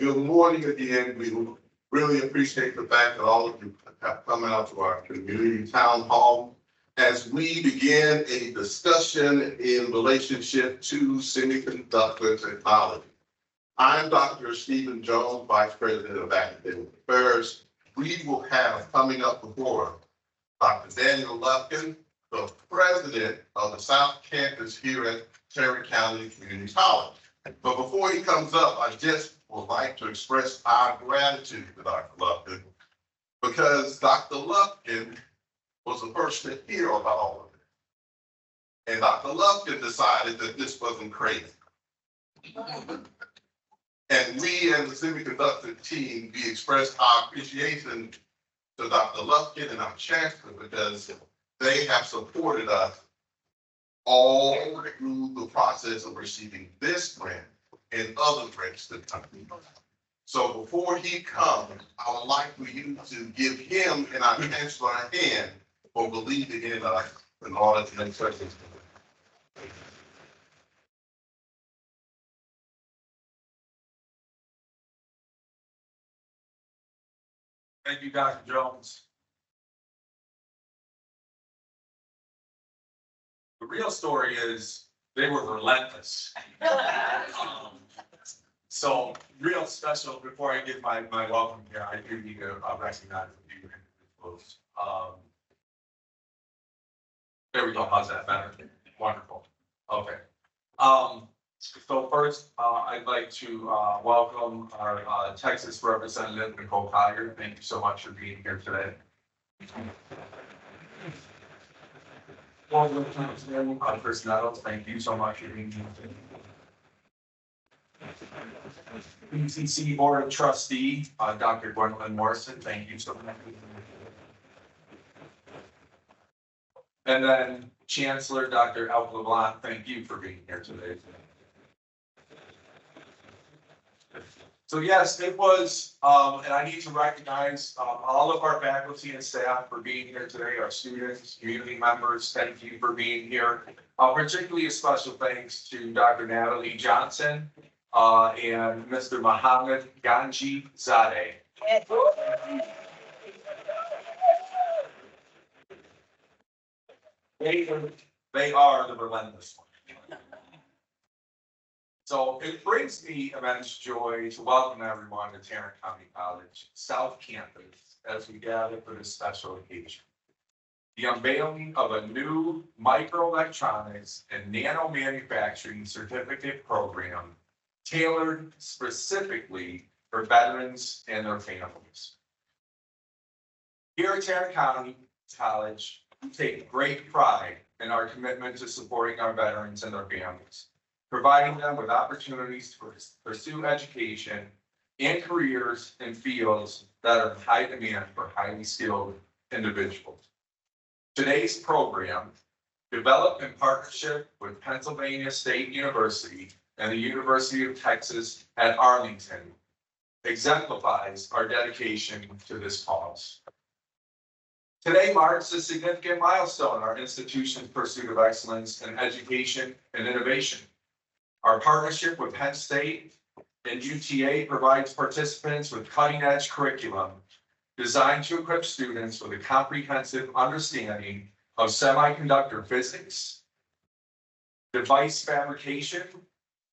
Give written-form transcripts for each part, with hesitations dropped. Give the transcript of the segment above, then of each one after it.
Good morning again. We really appreciate the fact that all of you have come out to our community town hall as we begin a discussion in relationship to semiconductor technology. I'm Dr. Stephen Jones, Vice President of Academic Affairs. We will have coming up before Dr. Daniel Lufkin, the President of the South Campus here at Tarrant County Community College. But before he comes up, I just would like to express our gratitude to Dr. Lufkin, because Dr. Lufkin was the first to hear about all of it. And Dr. Lufkin decided that this wasn't crazy. And we as the semiconductor team, we expressed our appreciation to Dr. Lufkin and our chancellor because they have supported us all through the process of receiving this grant and other grants that come. So before he comes, I would like for you to give him and our chancellor a hand for believing in us in order to make such things. Thank you, Dr. Jones. The real story is they were relentless. So real special, before I give my welcome here, I do need to recognize a few individuals. There we go, how's that better? Wonderful, okay. So first, I'd like to welcome our Texas representative, Nicole Collier. Thank you so much for being here today. Chris Nettles, thank you so much for being here today. TCC Board of Trustee, Dr. Gwendolyn Morrison, thank you so much. And then Chancellor Dr. Elke LeBlanc, thank you for being here today. So yes, it was, and I need to recognize all of our faculty and staff for being here today, our students, community members, thank you for being here. Particularly a special thanks to Dr. Natalie Johnson and Mr. Mohammed Ganji Zadeh. They are the relentless ones. So it brings me immense joy to welcome everyone to Tarrant County College South Campus as we gather for this special occasion. The unveiling of a new microelectronics and nano manufacturing certificate program tailored specifically for veterans and their families. Here at Tarrant County College, we take great pride in our commitment to supporting our veterans and their families, providing them with opportunities to pursue education and careers in fields that are in high demand for highly skilled individuals. Today's program, developed in partnership with Pennsylvania State University and the University of Texas at Arlington, exemplifies our dedication to this cause. Today marks a significant milestone in our institution's pursuit of excellence in education and innovation. Our partnership with Penn State and UTA provides participants with cutting-edge curriculum designed to equip students with a comprehensive understanding of semiconductor physics, device fabrication,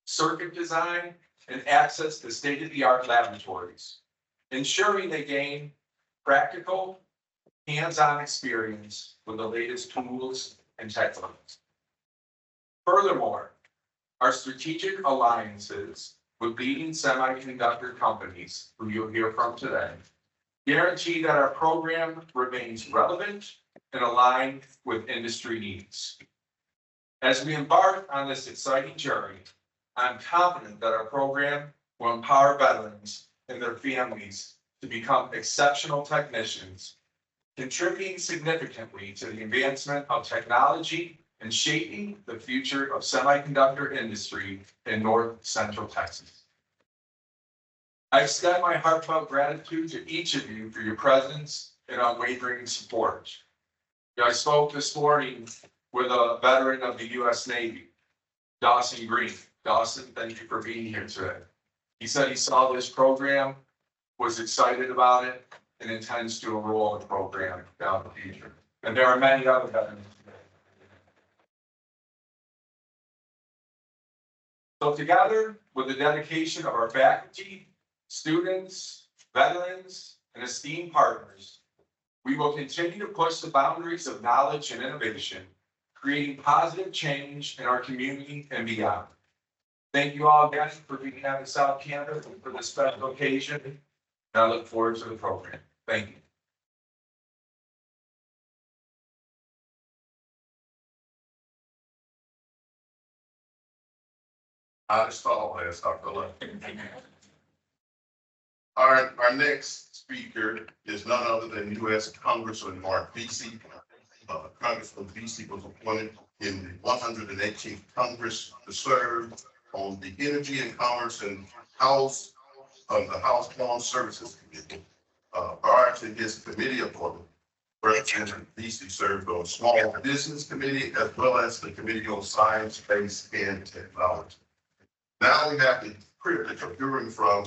circuit design, and access to state-of-the-art laboratories, ensuring they gain practical, hands-on experience with the latest tools and techniques. Furthermore, our strategic alliances with leading semiconductor companies, who you'll hear from today, guarantee that our program remains relevant and aligned with industry needs. As we embark on this exciting journey, I'm confident that our program will empower veterans and their families to become exceptional technicians, contributing significantly to the advancement of technology and shaping the future of semiconductor industry in North Central Texas. I extend my heartfelt gratitude to each of you for your presence and unwavering support. I spoke this morning with a veteran of the U.S. Navy, Dawson Green. Dawson, thank you for being here today. He said he saw this program, was excited about it, and intends to enroll in the program down the future. And there are many other veterans. So together, with the dedication of our faculty, students, veterans, and esteemed partners, we will continue to push the boundaries of knowledge and innovation, creating positive change in our community and beyond. Thank you all again for being at the South Campus and for this special occasion. And I look forward to the program. Thank you. Hottest all has Dr. Love. Our next speaker is none other than U.S. Congressman Mark Vesey. Congressman Vesey was appointed in the 118th Congress to serve on the Energy and Commerce and the House Armed Services Committee. Prior to his committee appointment, Representative Vesey served on Small Business Committee as well as the Committee on Science, Space, and Technology. Now we have the privilege of hearing from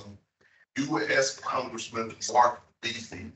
U.S. Congressman Mark Vesey,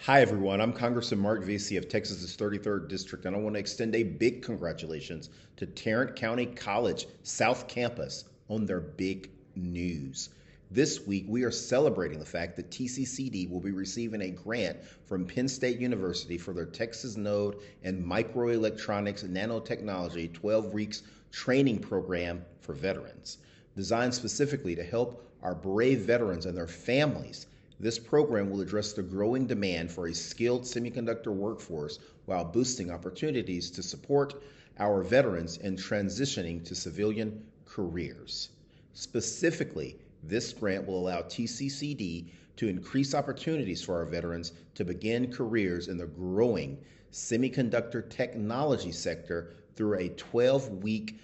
Hi, everyone. I'm Congressman Mark Vesey of Texas's 33rd District, and I want to extend a big congratulations to Tarrant County College South Campus on their big news. This week, we are celebrating the fact that TCCD will be receiving a grant from Penn State University for their Texas Node and Microelectronics and Nanotechnology 12 weeks training program for veterans. Designed specifically to help our brave veterans and their families, this program will address the growing demand for a skilled semiconductor workforce while boosting opportunities to support our veterans in transitioning to civilian careers. Specifically, this grant will allow TCCD to increase opportunities for our veterans to begin careers in the growing semiconductor technology sector through a 12-week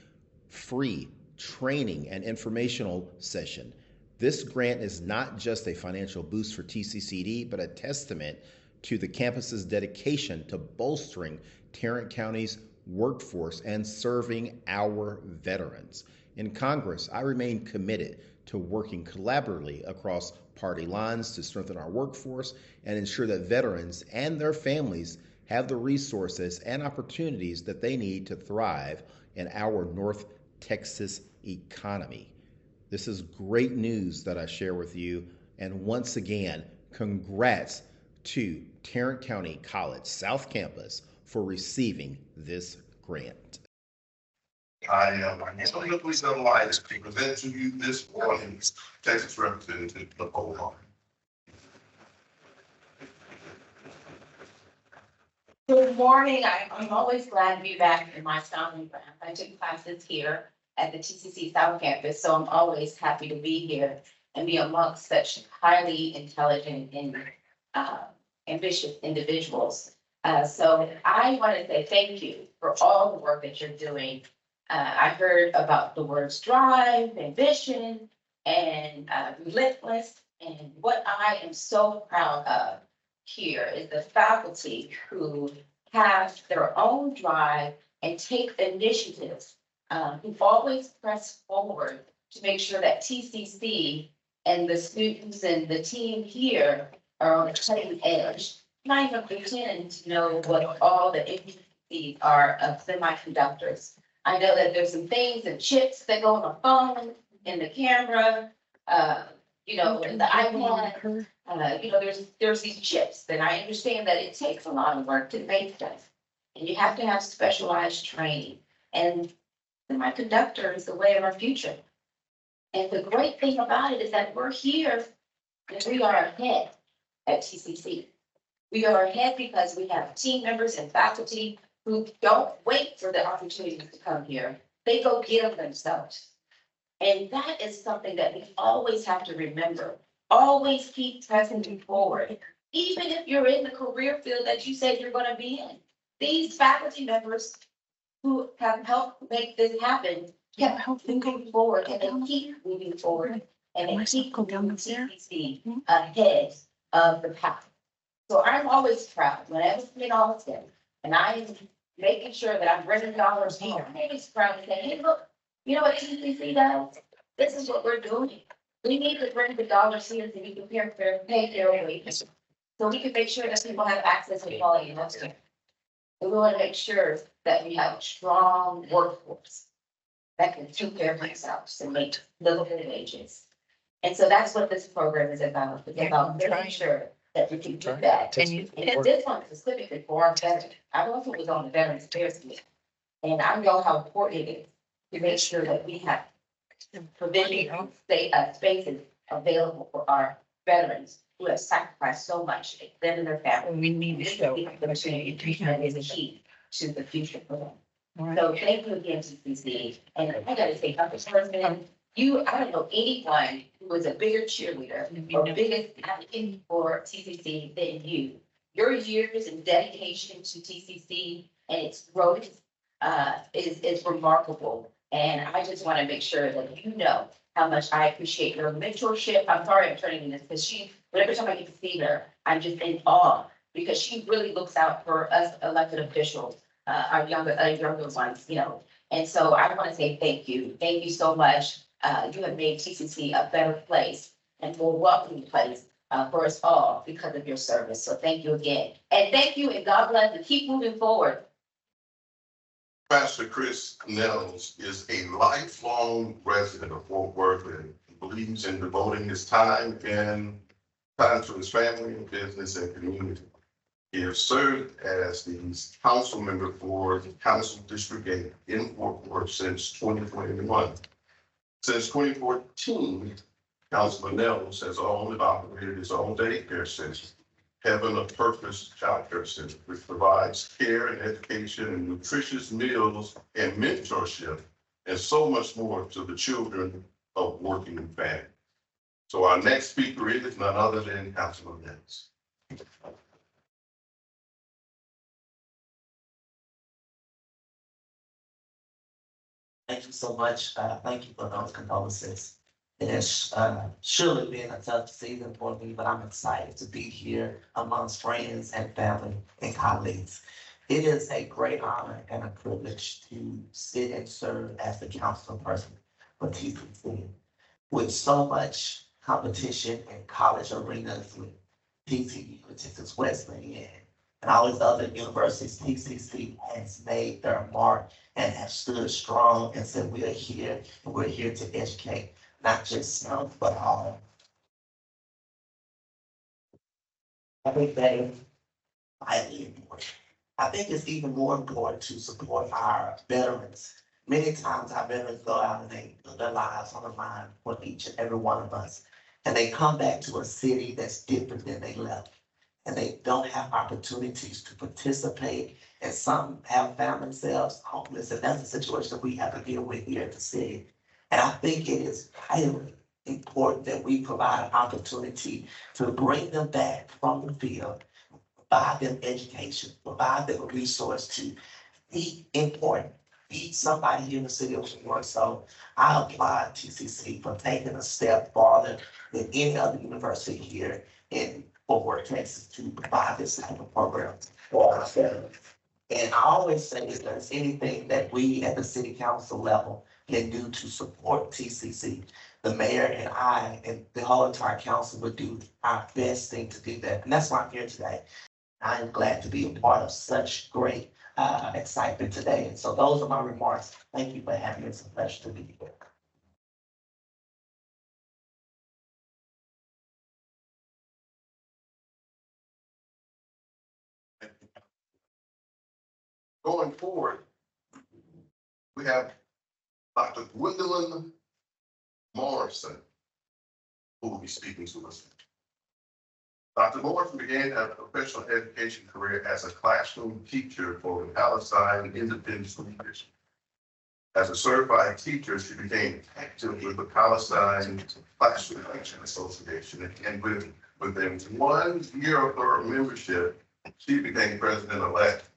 free training and informational session. This grant is not just a financial boost for TCCD, but a testament to the campus's dedication to bolstering Tarrant County's workforce and serving our veterans. In Congress, I remain committed to working collaboratively across party lines to strengthen our workforce and ensure that veterans and their families have the resources and opportunities that they need to thrive in our North Texas economy. This is great news that I share with you. And once again, congrats to Tarrant County College South Campus for receiving this grant. I am absolutely delighted to present to you this morning Texas Representative Nicole Hart. Good morning. I'm always glad to be back in my stomping ground. I took classes here at the TCC South Campus, so I'm always happy to be here and be amongst such highly intelligent and ambitious individuals. So I want to say thank you for all the work that you're doing. I heard about the words drive, ambition, and relentless. And what I am so proud of here is the faculty who have their own drive and take initiatives, who always press forward to make sure that TCC and the students and the team here are on the cutting edge. Not even pretend to know what all the intricacies are of semiconductors. I know that there's some things and chips that go on the phone, in the camera, in the iPad. There's these chips that I understand that it takes a lot of work to make them. And you have to have specialized training. And semiconductor is the way of our future. And the great thing about it is that we're here and we are ahead at TCC. We are ahead because we have team members and faculty who don't wait for the opportunities to come here. They go get them themselves. And that is something that we always have to remember. Always keep pressing forward. Even if you're in the career field that you said you're going to be in. These faculty members who have helped make this happen kept moving forward, and they keep moving forward, and they keep moving TCC ahead of the pack. So I'm always proud whenever we all together, and I am making sure that I'm bringing dollars here. I'm always proud to say, hey, look, You know what TCC does? This is what we're doing. We need to bring the dollars here so we can pay their wages. So we can make sure that people have access to quality healthcare. And we want to make sure that we have a strong workforce that can take care of themselves and make livable wages. And so that's what this program is about. It's about making sure that we can do that. And this one specifically for our veterans. I don't know if it was on the Veterans Affairs Committee. And I know how important it is to make sure that we have provision, spaces available for our veterans who have sacrificed so much, them and their families. We need to show. That is a key to the future for them. So thank you again, TCC. And I gotta say, Dr. Schwarzman, I don't know anyone who was a bigger cheerleader or biggest advocate for TCC than you. Your years and dedication to TCC and its growth is remarkable. And I just want to make sure that you know how much I appreciate your mentorship. I'm sorry I'm turning this, because whenever time I get to see her, I'm just in awe, because she really looks out for us elected officials, our younger ones, you know. And so I want to say thank you. Thank you so much. You have made TCC a better place and more welcoming place for us all because of your service. So thank you again. And thank you, and God bless, and keep moving forward. Pastor Chris Nels is a lifelong resident of Fort Worth and believes in devoting his time to his family, business, and community. He has served as the council member for the Council District 8 in Fort Worth since 2021. Since 2014, Councilman Nels has owned and operated his own daycare center, Heaven of Purpose Child Care Center, which provides care and education and nutritious meals and mentorship and so much more to the children of working families. So our next speaker is none other than Councilman Nels. Thank you so much. Thank you for those condolences. It has surely been a tough season for me, but I'm excited to be here amongst friends and family and colleagues. It is a great honor and a privilege to sit and serve as the council person for TCC. With so much competition in college arenas with TCU, Texas Wesleyan, and all these other universities, TCC has made their mark and have stood strong and said, we are here and we're here to educate not just some, but all. I think that is highly important. I think it's even more important to support our veterans. Many times our veterans go out and they put their lives on the line for each and every one of us. And they come back to a city that's different than they left. And they don't have opportunities to participate. And some have found themselves homeless. And that's a situation that we have to deal with here at the city. And I think it is highly important that we provide an opportunity to bring them back from the field, provide them education, provide them a resource to be important, be somebody here in the city of New York. So I applaud TCC for taking a step farther than any other university here in Fort Worth, Texas, to provide this type of program for our veterans. And I always say if there's anything that we at the city council level can do to support TCC, the mayor and I and the whole entire council would do our best thing to do that. And that's why I'm here today. I am glad to be a part of such great excitement today. And so those are my remarks. Thank you for having me. It's a pleasure to be here. Going forward, we have Dr. Gwendolyn Morrison, who will be speaking to us. Dr. Morrison began a professional education career as a classroom teacher for the Palestine Independent School District. As a certified teacher, she became active with the Palestine Classroom Teaching Association, and within 1 year of her membership, she became president-elect.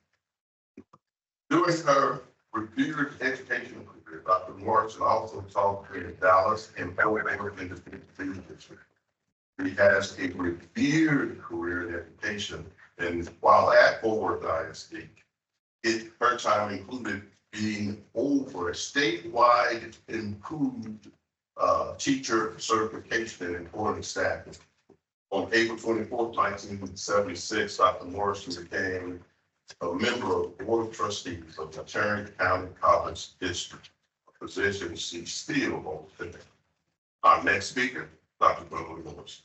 During her revered educational career, Dr. Morrison also taught in Dallas and Fort Worth Independent School District. He has a revered career in education, and while at Fort Worth ISD, her time included being over a statewide improved teacher certification and employment status. On April 24th, 1976, Dr. Morrison became a member of the Board of Trustees of the Tarrant County College District, a position she still holds today. Our next speaker, Dr. Gwendolyn Lewis.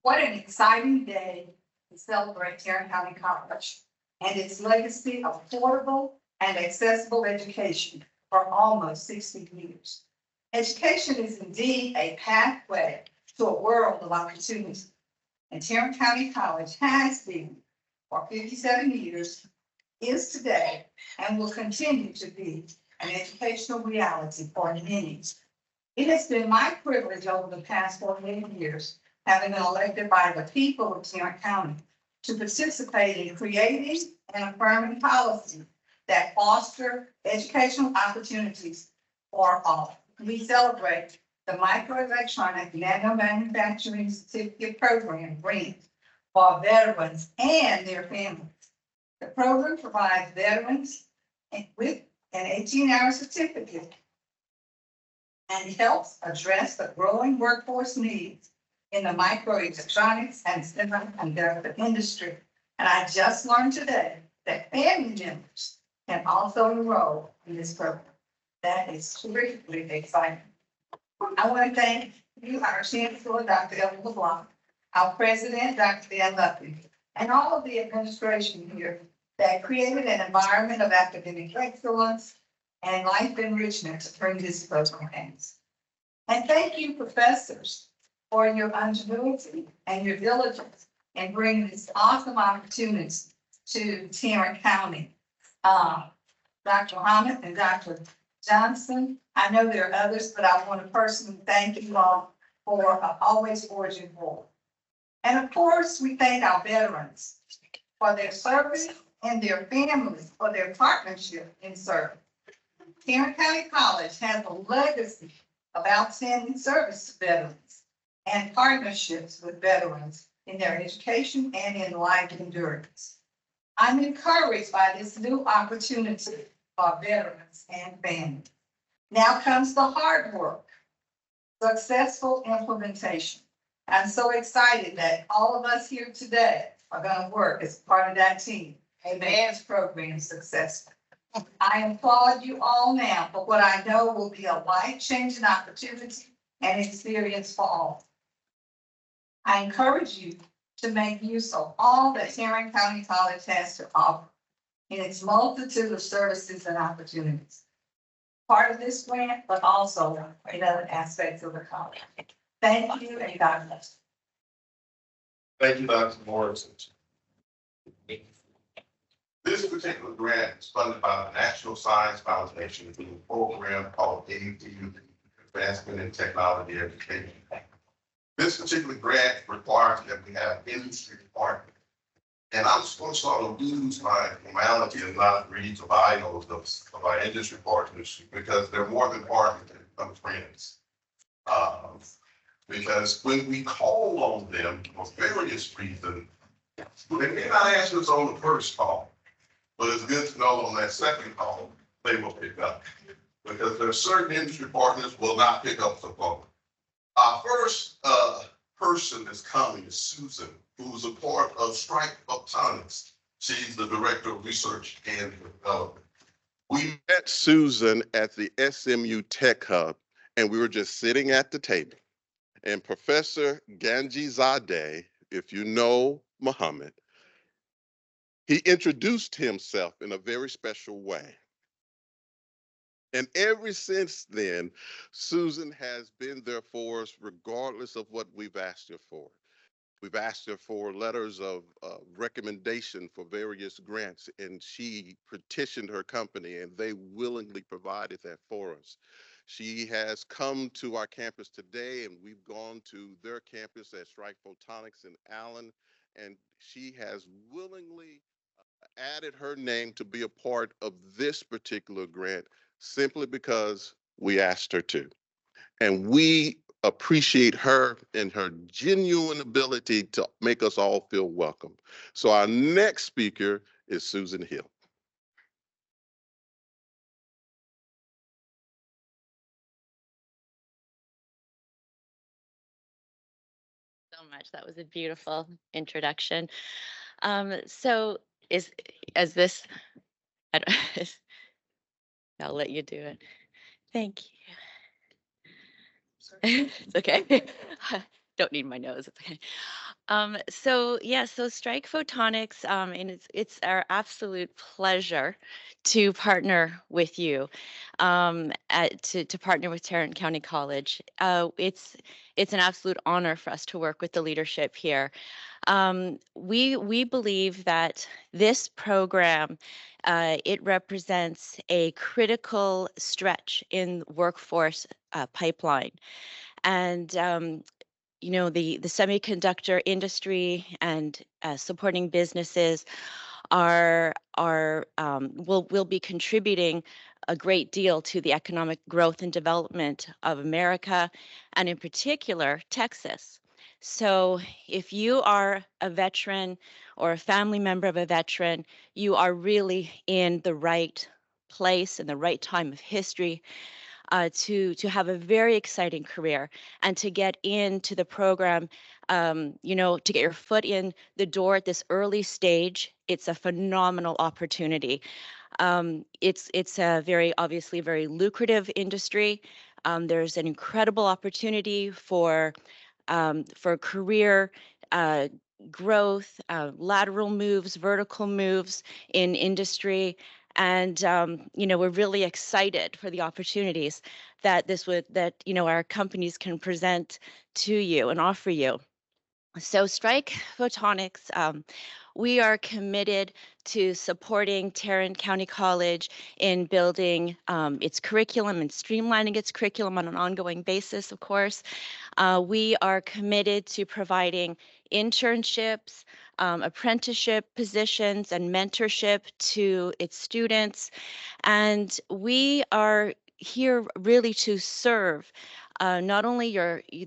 What an exciting day to celebrate Tarrant County College and its legacy of affordable and accessible education for almost 60 years. Education is indeed a pathway to a world of opportunity. And Tarrant County College has been for 57 years, is today, and will continue to be an educational reality for many. It has been my privilege over the past 48 years, having been elected by the people of Tarrant County, to participate in creating and affirming policy that foster educational opportunities for all. We celebrate the microelectronic nano manufacturing certificate program grant for veterans and their families. The program provides veterans with an 18-hour certificate and helps address the growing workforce needs in the microelectronics and semiconductor industry. And I just learned today that family members can also enroll in this program. That is terrifically exciting. I want to thank you, our Chancellor, Dr. Ellen LeBlanc, our President, Dr. Dan Luffy, and all of the administration here that created an environment of academic excellence and life enrichment to bring this program. And thank you, professors, for your ingenuity and your diligence in bringing this awesome opportunity to Tarrant County. Dr. Muhammad and Dr. Johnson, I know there are others, but I want to personally thank you all for always forging forward. And of course, we thank our veterans for their service and their families for their partnership in service. Tarrant County College has a legacy of outstanding service to veterans and partnerships with veterans in their education and in life endurance. I'm encouraged by this new opportunity for veterans and families. Now comes the hard work, successful implementation. I'm so excited that all of us here today are going to work as part of that team. Advance program successful. I applaud you all now for what I know will be a life-changing opportunity and experience for all. I encourage you to make use of all that Tarrant County College has to offer in its multitude of services and opportunities. Part of this grant, but also in other aspects of the college. Thank you and God bless. Thank you, Dr. Morrison. This particular grant is funded by the National Science Foundation through a program called ADU, Advancement in Technology Education. This particular grant requires that we have industry partners. And I'm just going to sort of lose my formality and not read the bios of our industry partners because they're more than partners, they become friends. Because when we call on them for various reasons, they may not answer us on the first call, but it's good to know on that second call, they will pick up. Because there are certain industry partners will not pick up the phone. Our first person that's coming is Susan, who's a part of Strike Photonics. She's the Director of Research and Development. We met Susan at the SMU Tech Hub, and we were just sitting at the table. And Professor Ganji Zadeh, if you know Muhammad, he introduced himself in a very special way. And ever since then, Susan has been there for us regardless of what we've asked her for. We've asked her for letters of recommendation for various grants, and she petitioned her company, and they willingly provided that for us. She has come to our campus today, and we've gone to their campus at Strike Photonics in Allen, and she has willingly added her name to be a part of this particular grant simply because we asked her to. And we appreciate her and her genuine ability to make us all feel welcome. So our next speaker is Susan Hill. much. That was a beautiful introduction. So is as this, I don't, I'll let you do it. Thank you. It's okay. Don't need my nose. It's okay. So yeah, so Strike Photonics, and it's our absolute pleasure to partner with you, to partner with Tarrant County College. It's an absolute honor for us to work with the leadership here. We believe that this program, it represents a critical stretch in workforce pipeline. And the semiconductor industry and supporting businesses will be contributing a great deal to the economic growth and development of America, and in particular Texas. So if you are a veteran or a family member of a veteran, you are really in the right place in the right time of history to have a very exciting career and to get into the program, to get your foot in the door at this early stage. It's a phenomenal opportunity. It's a obviously very lucrative industry. There's an incredible opportunity for career uh, growth, lateral moves, vertical moves in industry. And we're really excited for the opportunities that our companies can present to you and offer you. So Strike Photonics, we are committed to supporting Tarrant County College in building its curriculum and streamlining its curriculum on an ongoing basis, of course. We are committed to providing internships, apprenticeship positions, and mentorship to its students. And we are here really to serve not only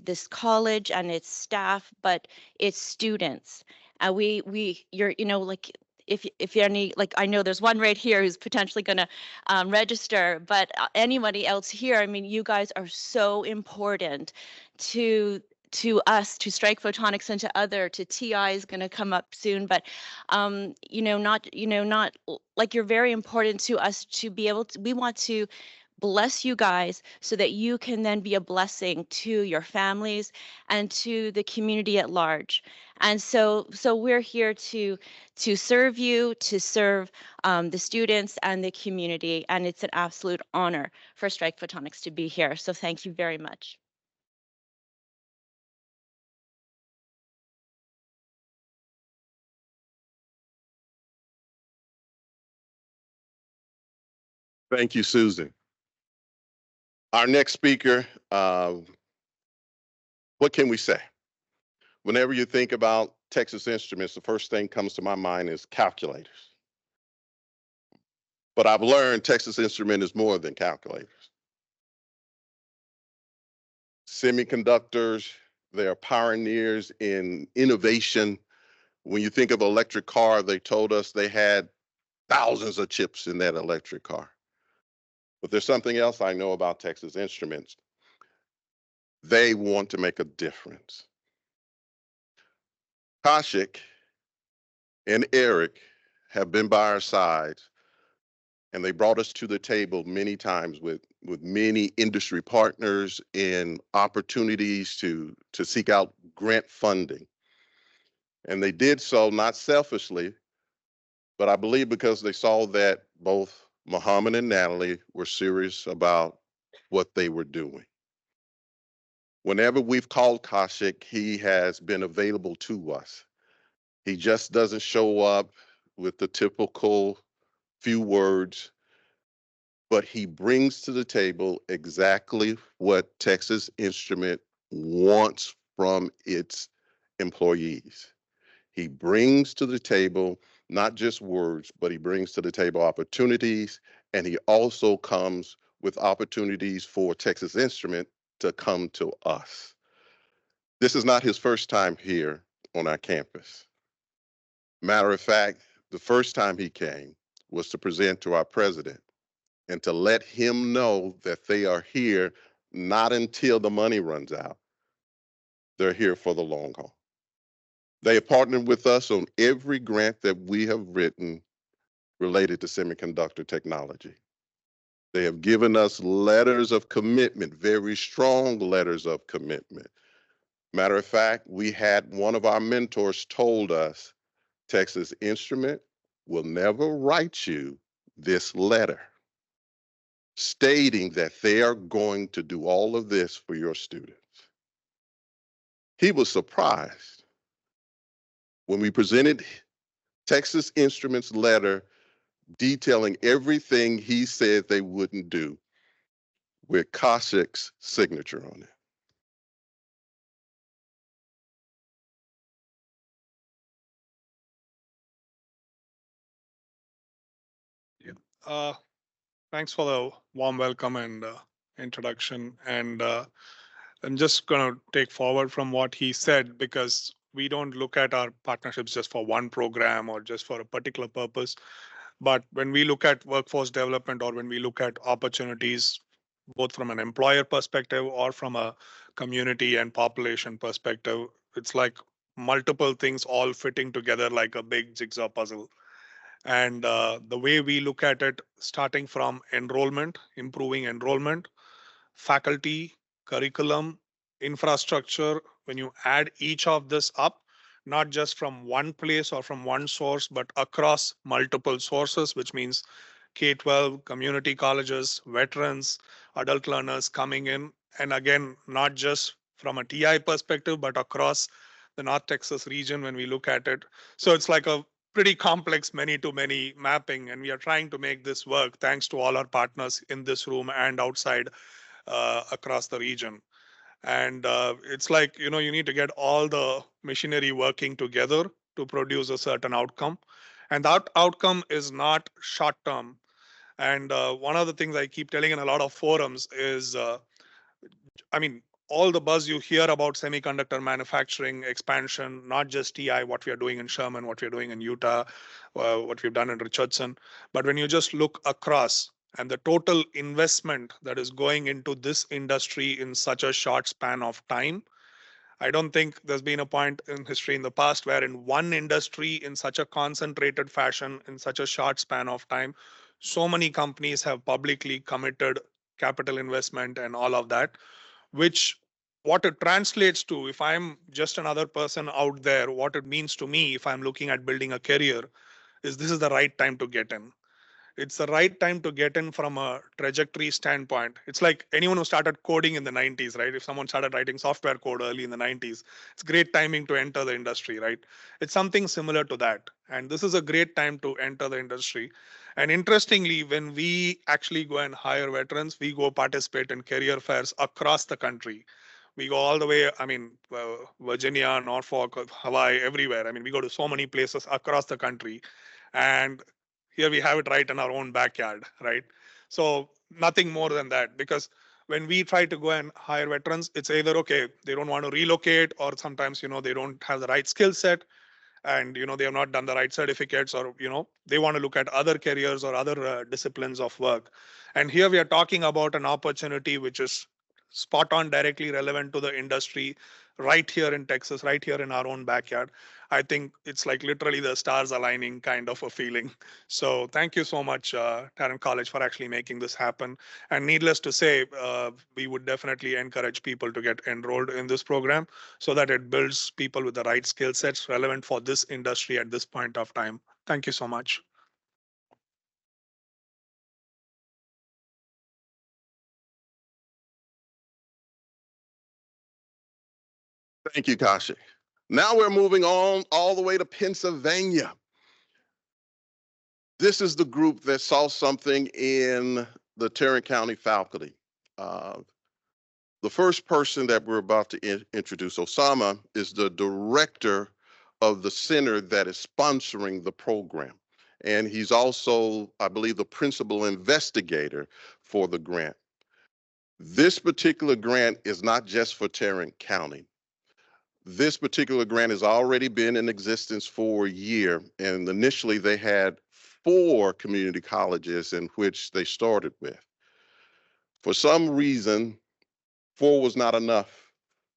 this college and its staff, but its students. You're, like if you're any, like I know there's one right here who's potentially going to register, but anybody else here, I mean, you guys are so important to us, to Strike Photonics, and to TI is going to come up soon, but not like you're very important to us to be able to. We want to bless you guys so that you can then be a blessing to your families and to the community at large. And so we're here to serve you, to serve the students and the community, and it's an absolute honor for Strike Photonics to be here. So thank you very much. Thank you, Susan. Our next speaker, what can we say? Whenever you think about Texas Instruments, the first thing comes to my mind is calculators. But I've learned Texas Instrument is more than calculators. Semiconductors, they are pioneers in innovation. When you think of electric car, they told us they had thousands of chips in that electric car. But there's something else I know about Texas Instruments. They want to make a difference. Kashik and Eric have been by our side, and they brought us to the table many times with many industry partners in opportunities to seek out grant funding. And they did so not selfishly, but I believe because they saw that both Muhammad and Natalie were serious about what they were doing. Whenever we've called Kashik, he has been available to us. He just doesn't show up with the typical few words, but he brings to the table exactly what Texas Instrument wants from its employees. He brings to the table not just words, but he brings to the table opportunities, and he also comes with opportunities for Texas Instrument to come to us. This is not his first time here on our campus. Matter of fact, the first time he came was to present to our president and to let him know that they are here not until the money runs out. They're here for the long haul. They have partnered with us on every grant that we have written related to semiconductor technology. They have given us letters of commitment, very strong letters of commitment. Matter of fact, we had one of our mentors told us, Texas Instrument will never write you this letter stating that they are going to do all of this for your students. He was surprised when we presented Texas Instruments' letter detailing everything he said they wouldn't do with Koshik's signature on it. Uh, Thanks for the warm welcome and introduction. And I'm just going to take forward from what he said because we don't look at our partnerships just for one program or just for a particular purpose. But when we look at workforce development or when we look at opportunities, both from an employer perspective or from a community and population perspective, it's like multiple things all fitting together like a big jigsaw puzzle. And the way we look at it, starting from enrollment, improving enrollment, faculty, curriculum, infrastructure, when you add each of this up, not just from one place or from one source, but across multiple sources, which means K-12, community colleges, veterans, adult learners coming in. And again, not just from a TI perspective, but across the North Texas region when we look at it. So it's like a pretty complex many-to-many mapping, and we are trying to make this work thanks to all our partners in this room and outside across the region. And it's like, you need to get all the machinery working together to produce a certain outcome. And that outcome is not short term. And one of the things I keep telling in a lot of forums is, I mean, all the buzz you hear about semiconductor manufacturing expansion, not just TI, what we are doing in Sherman, what we are doing in Utah, what we've done in Richardson, but when you just look across and the total investment that is going into this industry in such a short span of time, I don't think there's been a point in history in the past where in one industry in such a concentrated fashion, in such a short span of time, so many companies have publicly committed capital investment and all of that, which what it translates to, if I'm just another person out there, what it means to me if I'm looking at building a career is this is the right time to get in. It's the right time to get in from a trajectory standpoint. It's like anyone who started coding in the 90s, right? If someone started writing software code early in the 90s, it's great timing to enter the industry, right? It's something similar to that. And this is a great time to enter the industry. And interestingly, when we actually go and hire veterans, we go participate in career fairs across the country. We go all the way, I mean, Virginia, Norfolk, Hawaii, everywhere. I mean, we go to so many places across the country. And here we have it right in our own backyard, right? So nothing more than that, because when we try to go and hire veterans, it's either, okay, they don't want to relocate, or sometimes, they don't have the right skill set, and they have not done the right certificates, or they want to look at other careers or other disciplines of work. And here we are talking about an opportunity which is spot on, directly relevant to the industry, right here in Texas, right here in our own backyard. I think it's like literally the stars aligning kind of a feeling. So thank you so much, Tarrant College, for actually making this happen. And needless to say, we would definitely encourage people to get enrolled in this program so that it builds people with the right skill sets relevant for this industry at this point of time. Thank you so much. Thank you, Kashi. Now we're moving on all the way to Pennsylvania. This is the group that saw something in the Tarrant County faculty. The first person that we're about to introduce, Osama, is the director of the center that is sponsoring the program. And he's also, I believe, the principal investigator for the grant. This particular grant is not just for Tarrant County. This particular grant has already been in existence for a year, and initially they had 4 community colleges in which they started with. For some reason, 4 was not enough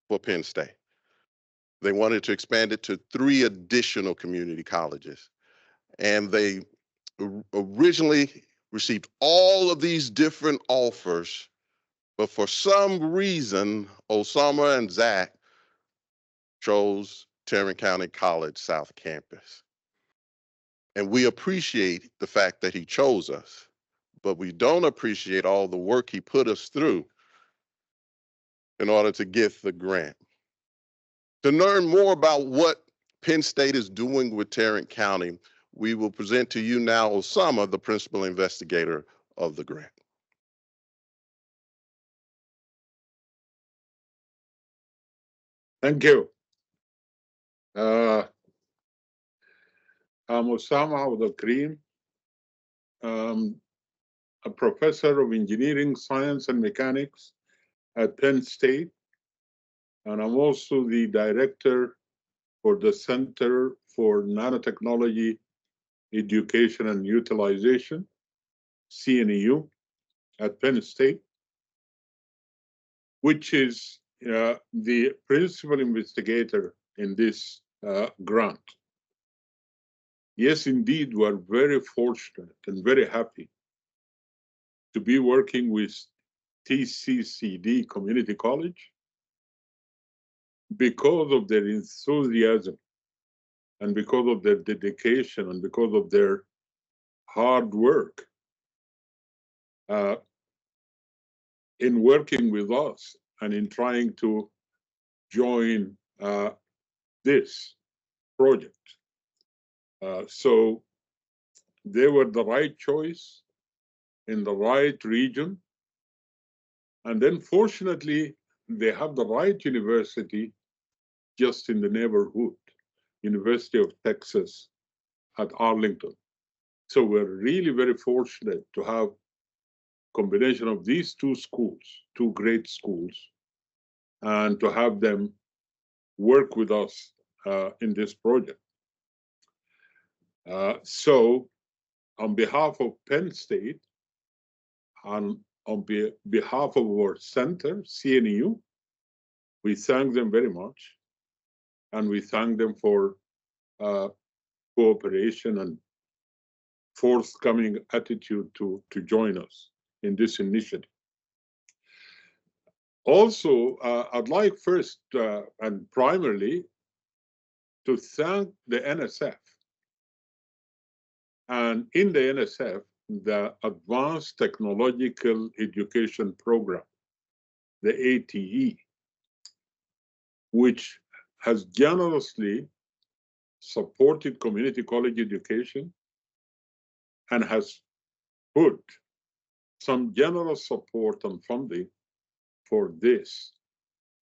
for Penn State. They wanted to expand it to 3 additional community colleges. And they originally received all of these different offers, but for some reason, Osama and Zach chose Tarrant County College South Campus. And we appreciate the fact that he chose us, but we don't appreciate all the work he put us through in order to get the grant. To learn more about what Penn State is doing with Tarrant County, we will present to you now Osama, the principal investigator of the grant. Thank you. I'm Osama Abdul Karim. A professor of engineering, science, and mechanics at Penn State. And I'm also the director for the Center for Nanotechnology Education and Utilization, CNEU, at Penn State, which is the principal investigator in this grant. Yes, indeed, we're very fortunate and very happy to be working with TCCD Community College because of their enthusiasm and because of their dedication and because of their hard work in working with us and in trying to join this project. So they were the right choice in the right region. And then fortunately, they have the right university just in the neighborhood, University of Texas at Arlington. So we're really very fortunate to have combination of these 2 schools, 2 great schools, and to have them work with us in this project. So on behalf of Penn State and on behalf of our center, CNEU, we thank them very much. And we thank them for cooperation and forthcoming attitude to join us in this initiative. Also, I'd like first and primarily to thank the NSF. And in the NSF, the Advanced Technological Education Program, the ATE, which has generously supported community college education and has put some generous support and funding for this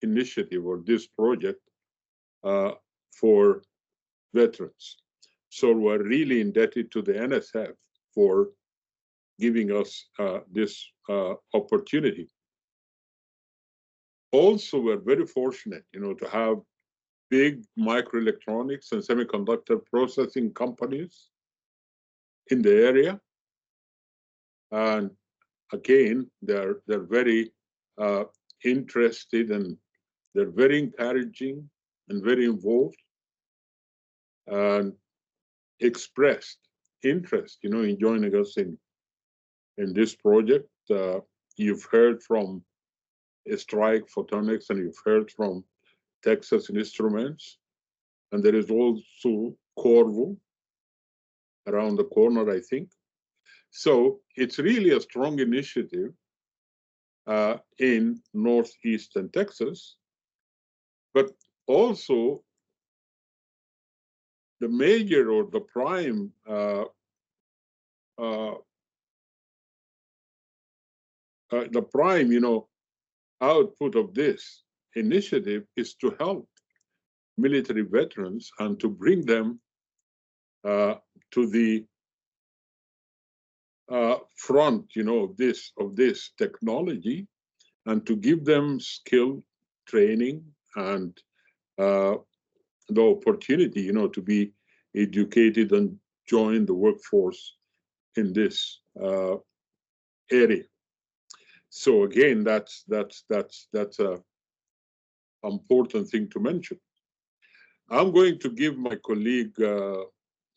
initiative or this project for veterans. So we're really indebted to the NSF for giving us this opportunity. Also, we're very fortunate, to have big microelectronics and semiconductor processing companies in the area. And again, they're very interested and they're very encouraging and very involved and expressed interest, in joining us in this project. You've heard from Strike Photonics and you've heard from Texas Instruments, and there is also Corvo around the corner, I think. So it's really a strong initiative in northeastern Texas, but also the major or the prime output of this initiative is to help military veterans and to bring them to the front, of this technology, and to give them skill training and the opportunity, to be educated and join the workforce in this area. So again, that's a important thing to mention. I'm going to give my colleague,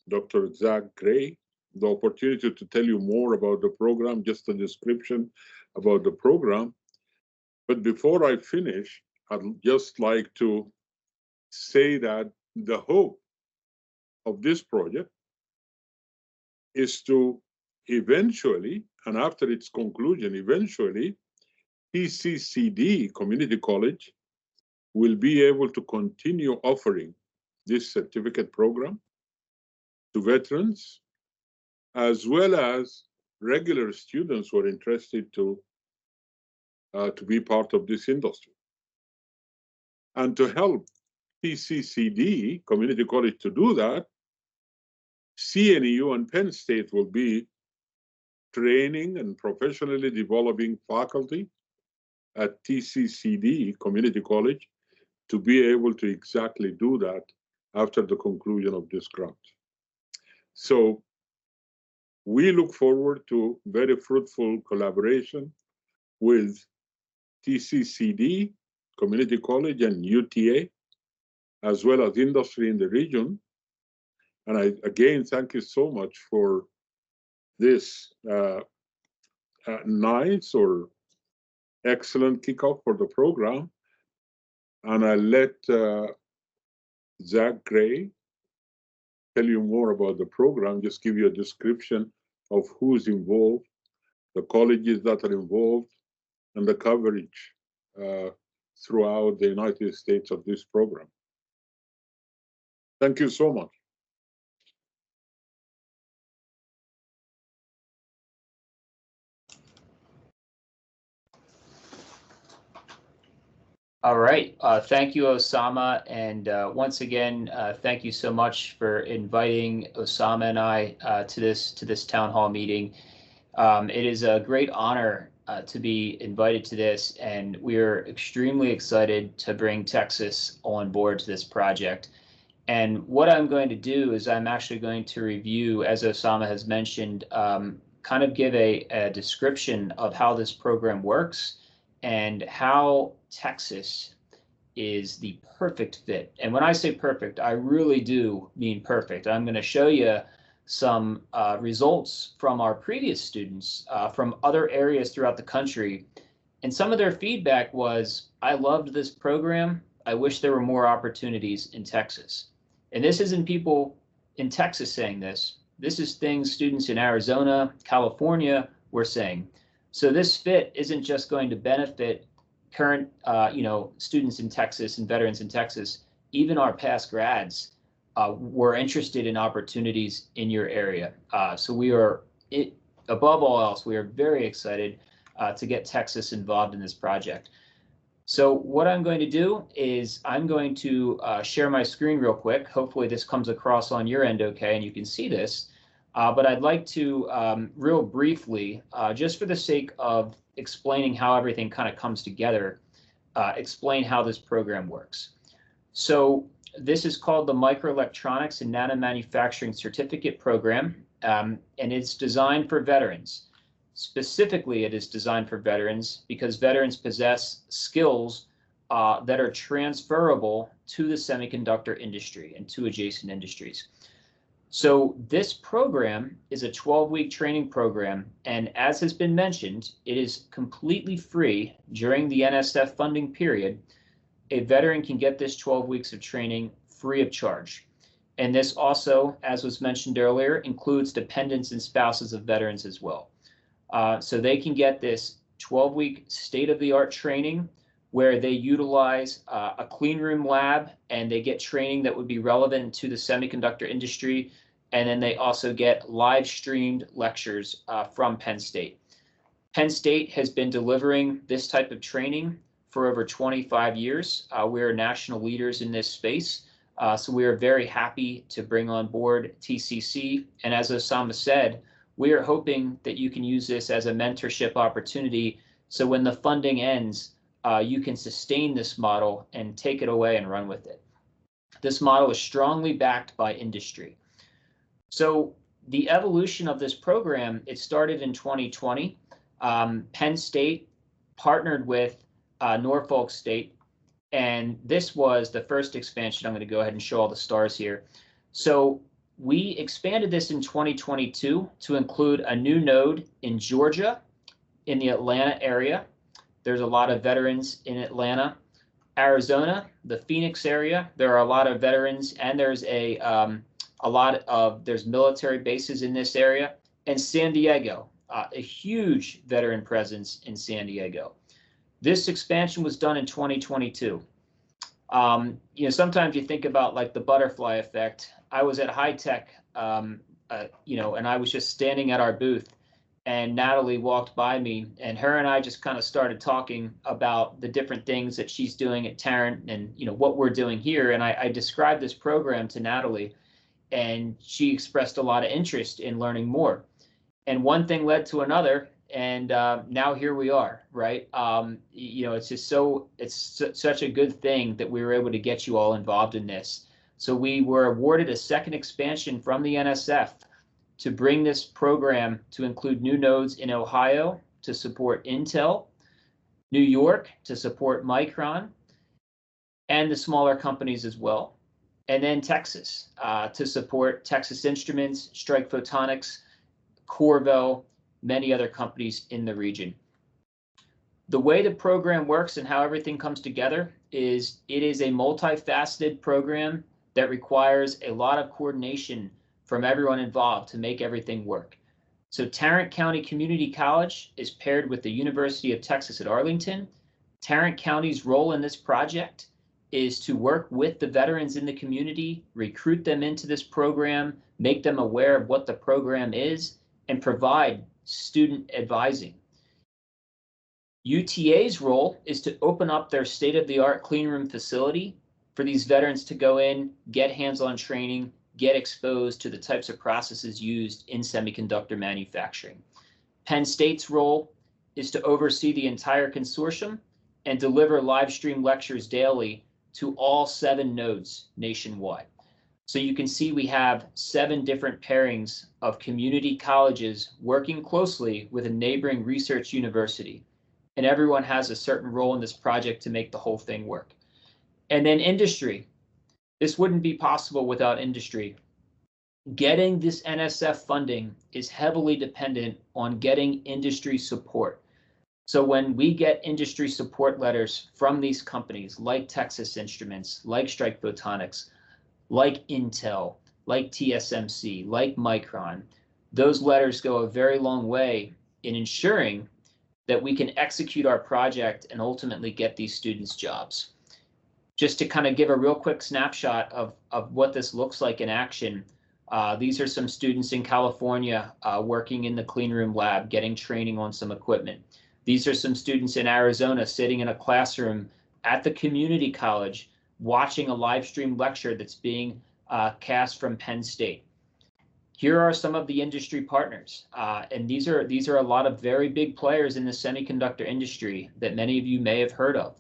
Dr. Zach Gray, the opportunity to tell you more about the program, just a description about the program. But before I finish, I'd just like to say that the hope of this project is to eventually, and after its conclusion, eventually, TCCD, Community College, will be able to continue offering this certificate program to veterans, as well as regular students who are interested to be part of this industry. And to help TCCD, Community College, to do that, CNEU and Penn State will be training and professionally developing faculty at TCCD, Community College, to be able to exactly do that after the conclusion of this grant. So we look forward to very fruitful collaboration with TCCD, Community College, and UTA, as well as industry in the region. And I, again, thank you so much for this nice or excellent kickoff for the program. And I'll let Zach Gray tell you more about the program, just give you a description of who's involved, the colleges that are involved, and the coverage throughout the United States of this program. Thank you so much. All right. Thank you, Osama. And once again, thank you so much for inviting Osama and I to this town hall meeting. It is a great honor to be invited to this, and we're extremely excited to bring Texas on board to this project. And what I'm going to do is I'm actually going to review, as Osama has mentioned, kind of give a description of how this program works and how Texas is the perfect fit. And when I say perfect, I really do mean perfect. I'm going to show you some results from our previous students from other areas throughout the country. And some of their feedback was, I loved this program. I wish there were more opportunities in Texas. And this isn't people in Texas saying this. This is things students in Arizona, California were saying. So this fit isn't just going to benefit current students in Texas and veterans in Texas. Even our past grads were interested in opportunities in your area. So we are, above all else, we are very excited to get Texas involved in this project. So what I'm going to do is I'm going to share my screen real quick. Hopefully this comes across on your end okay and you can see this. But I'd like to real briefly, just for the sake of explaining how everything kind of comes together, explain how this program works. So this is called the Microelectronics and Nanomanufacturing Certificate Program, and it's designed for veterans. Specifically, it is designed for veterans because veterans possess skills that are transferable to the semiconductor industry and to adjacent industries. So this program is a 12-week training program, and as has been mentioned, it is completely free during the NSF funding period. A veteran can get this 12 weeks of training free of charge. And this also, as was mentioned earlier, includes dependents and spouses of veterans as well. So they can get this 12-week state-of-the-art training where they utilize a clean room lab and they get training that would be relevant to the semiconductor industry. And then they also get live streamed lectures from Penn State. Penn State has been delivering this type of training for over 25 years. We're national leaders in this space. So we are very happy to bring on board TCC. And as Osama said, we are hoping that you can use this as a mentorship opportunity. So when the funding ends, you can sustain this model and take it away and run with it. This model is strongly backed by industry. So the evolution of this program, it started in 2020. Penn State partnered with Norfolk State And this was the first expansion. I'm going to go ahead and show all the stars here. So we expanded this in 2022 to include a new node in Georgia, in the Atlanta area. There's a lot of veterans in Atlanta. Arizona, the Phoenix area, there are a lot of veterans, and there's there's military bases in this area. And San Diego, a huge veteran presence in San Diego. This expansion was done in 2022. Sometimes you think about like the butterfly effect. I was at High Tech, and I was just standing at our booth, and Natalie walked by me, and her and I just kind of started talking about the different things that she's doing at Tarrant and, what we're doing here. And I described this program to Natalie, and she expressed a lot of interest in learning more. And one thing led to another, and now here we are, right? It's just such a good thing that we were able to get you all involved in this. So we were awarded a second expansion from the NSF to bring this program to include new nodes in Ohio to support Intel, New York to support Micron, and the smaller companies as well. And then Texas to support Texas Instruments, Strike Photonics, Corvell, many other companies in the region. The way the program works and how everything comes together is it is a multifaceted program that requires a lot of coordination from everyone involved to make everything work. So Tarrant County Community College is paired with the University of Texas at Arlington. Tarrant County's role in this project is to work with the veterans in the community, recruit them into this program, make them aware of what the program is, and provide student advising. UTA's role is to open up their state-of-the-art cleanroom facility for these veterans to go in, get hands-on training, get exposed to the types of processes used in semiconductor manufacturing. Penn State's role is to oversee the entire consortium and deliver live stream lectures daily to all 7 nodes nationwide. So you can see we have 7 different pairings of community colleges working closely with a neighboring research university. And everyone has a certain role in this project to make the whole thing work. And then industry. This wouldn't be possible without industry. Getting this NSF funding is heavily dependent on getting industry support. So when we get industry support letters from these companies like Texas Instruments, like Strike Photonics, like Intel, like TSMC, like Micron, those letters go a very long way in ensuring that we can execute our project and ultimately get these students jobs. Just to kind of give a real quick snapshot of what this looks like in action, these are some students in California working in the cleanroom lab, getting training on some equipment. These are some students in Arizona sitting in a classroom at the community college, watching a live stream lecture that's being cast from Penn State. Here are some of the industry partners, and these are a lot of very big players in the semiconductor industry that many of you may have heard of.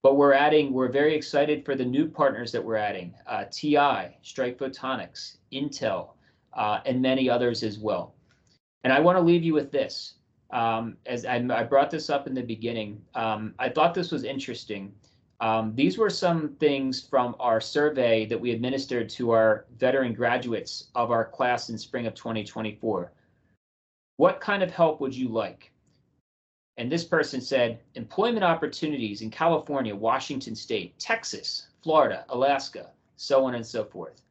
But we're very excited for the new partners that we're adding, TI, Strike Photonics, Intel, and many others as well. And I want to leave you with this. As I brought this up in the beginning, I thought this was interesting. These were some things from our survey that we administered to our veteran graduates of our class in spring of 2024. What kind of help would you like? And this person said, employment opportunities in California, Washington State, Texas, Florida, Alaska, so on and so forth.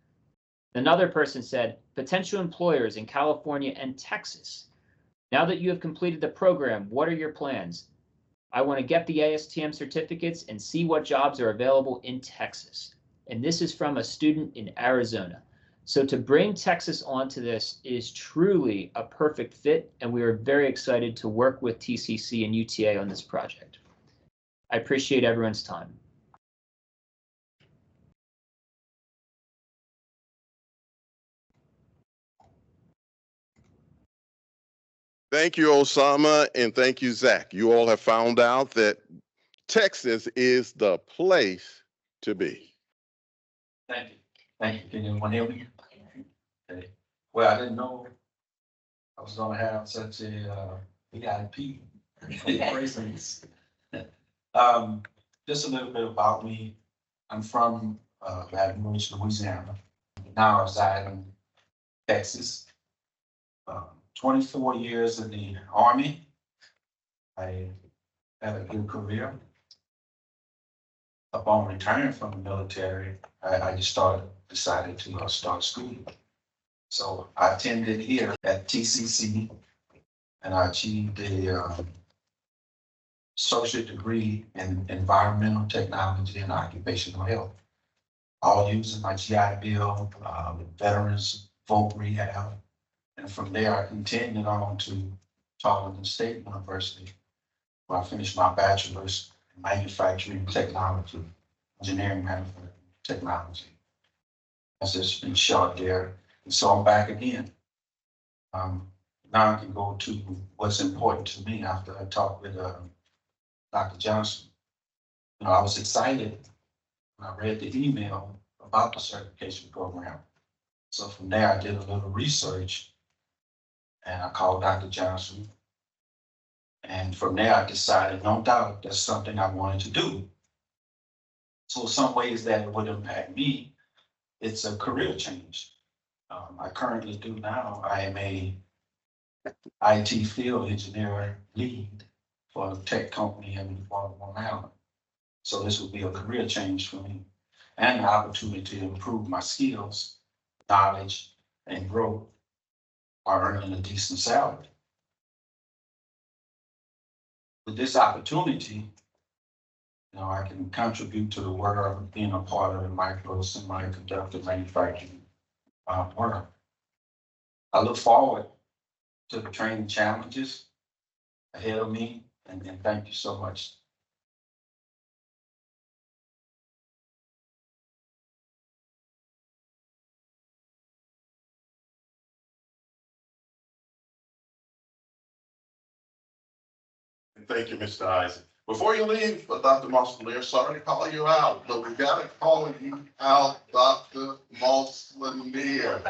Another person said, potential employers in California and Texas. Now that you have completed the program, what are your plans? I want to get the ASTM certificates and see what jobs are available in Texas. And this is from a student in Arizona. So to bring Texas onto this is truly a perfect fit, and we are very excited to work with TCC and UTA on this project. I appreciate everyone's time. Thank you, Osama, and thank you, Zach. You all have found out that Texas is the place to be. Thank you. Thank you. Can anyone hear me? Okay. Well, I didn't know I was gonna have such a VIP presence. just a little bit about me. I'm from Baton Rouge, Louisiana. Now I reside in Texas. 24 years in the Army. I had a good career. Upon returning from the military, I decided to start school. So I attended here at TCC and I achieved a associate degree in environmental technology and occupational health. All using my GI Bill, veterans voc rehab. And from there, I continued on to Tarleton State University, where I finished my bachelor's in manufacturing technology, engineering manufacturing technology. That's just been short there. And so I'm back again. Now I can go to what's important to me after I talked with Dr. Johnson. You know, I was excited when I read the email about the certification program. So from there, I did a little research and I called Dr. Johnson. And from there, I decided, no doubt, that's something I wanted to do. So some ways that it would impact me, it's a career change. I currently do now, I am a IT field engineer lead for a tech company in Baltimore, Maryland. So this would be a career change for me and an opportunity to improve my skills, knowledge, and growth while earning a decent salary. With this opportunity, you know, I can contribute to the world of being a part of the micro semiconductor manufacturing world. I look forward to the training challenges ahead of me, and thank you so much. Thank you, Mr. Isaac. Before you leave, Dr. Moslanier, sorry to call you out, but we gotta call you out, Dr. Moslanier.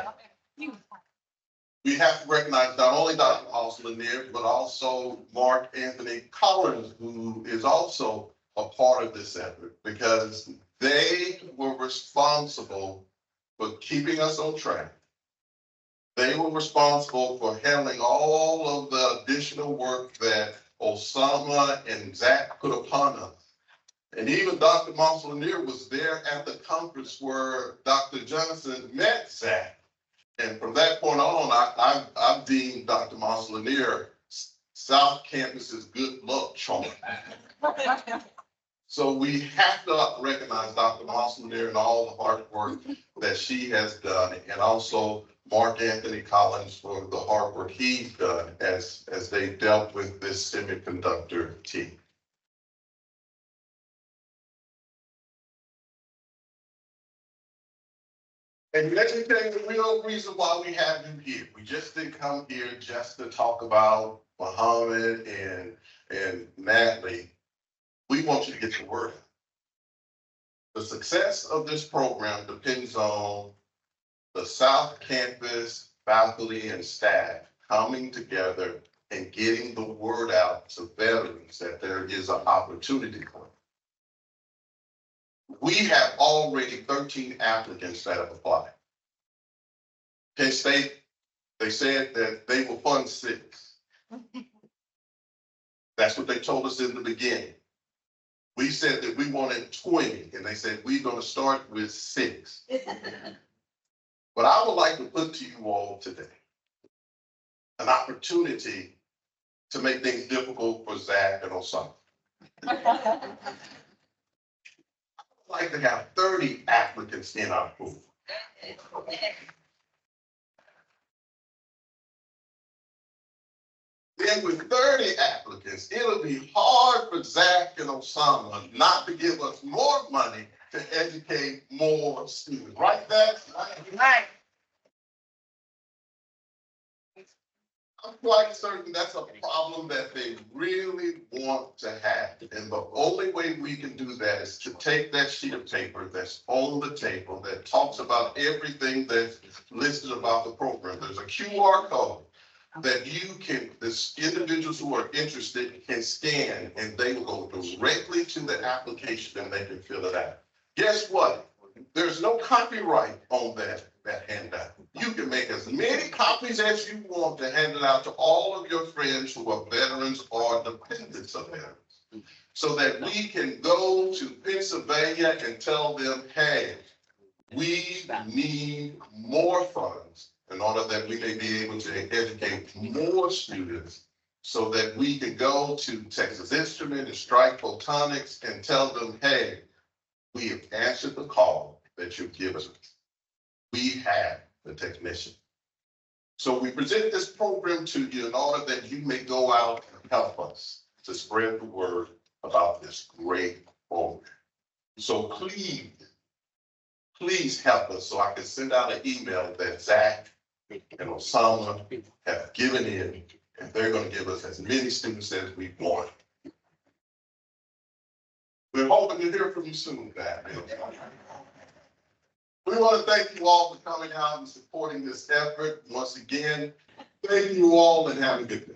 We have to recognize not only Dr. Moslanier, but also Mark Anthony Collins, who is also a part of this effort, because they were responsible for keeping us on track. They were responsible for handling all of the additional work that Osama and Zach put upon us. And even Dr. Moslanier was there at the conference where Dr. Johnson met Zach. And from that point on, I've deemed Dr. Moslanier South Campus's good luck charm. So we have to recognize Dr. Moslanier and all the hard work that she has done, and also Mark Anthony Collins for the hard work he's done as they dealt with this semiconductor team. And let me tell you the real reason why we have you here. We just didn't come here just to talk about Muhammad and Natalie. We want you to get the word out. The success of this program depends on the South Campus faculty and staff coming together and getting the word out to veterans that there is an opportunity for them. We have already 13 applicants that have applied. Penn State, they said that they will fund 6. That's what they told us in the beginning. We said that we wanted 20, and they said we're going to start with 6. But I would like to put to you all today an opportunity to make things difficult for Zach and Osama. I'd like to have 30 applicants in our pool. Then with 30 applicants, it'll be hard for Zach and Osama not to give us more money to educate more students. Right, Zach? Right. I'm quite certain that's a problem that they really want to have. And the only way we can do that is to take that sheet of paper that's on the table that talks about everything that's listed about the program. There's a QR code. that you can, this individuals who are interested can scan and they will go directly to the application and they can fill it out. Guess what? There's no copyright on that handout. You can make as many copies as you want to hand it out to all of your friends who are veterans or dependents of veterans. So that we can go to Pennsylvania and tell them, hey, we need more funds in order that we may be able to educate more students so that we can go to Texas Instrument and Strike Photonics and tell them, hey, we have answered the call that you've given us. We have the technician. So we present this program to you in order that you may go out and help us to spread the word about this great program. So please help us so I can send out an email that Zach and Osama have given in, and they're going to give us as many students as we want. We're hoping to hear from you soon, Zach. We want to thank you all for coming out and supporting this effort. Once again, thank you all and have a good day.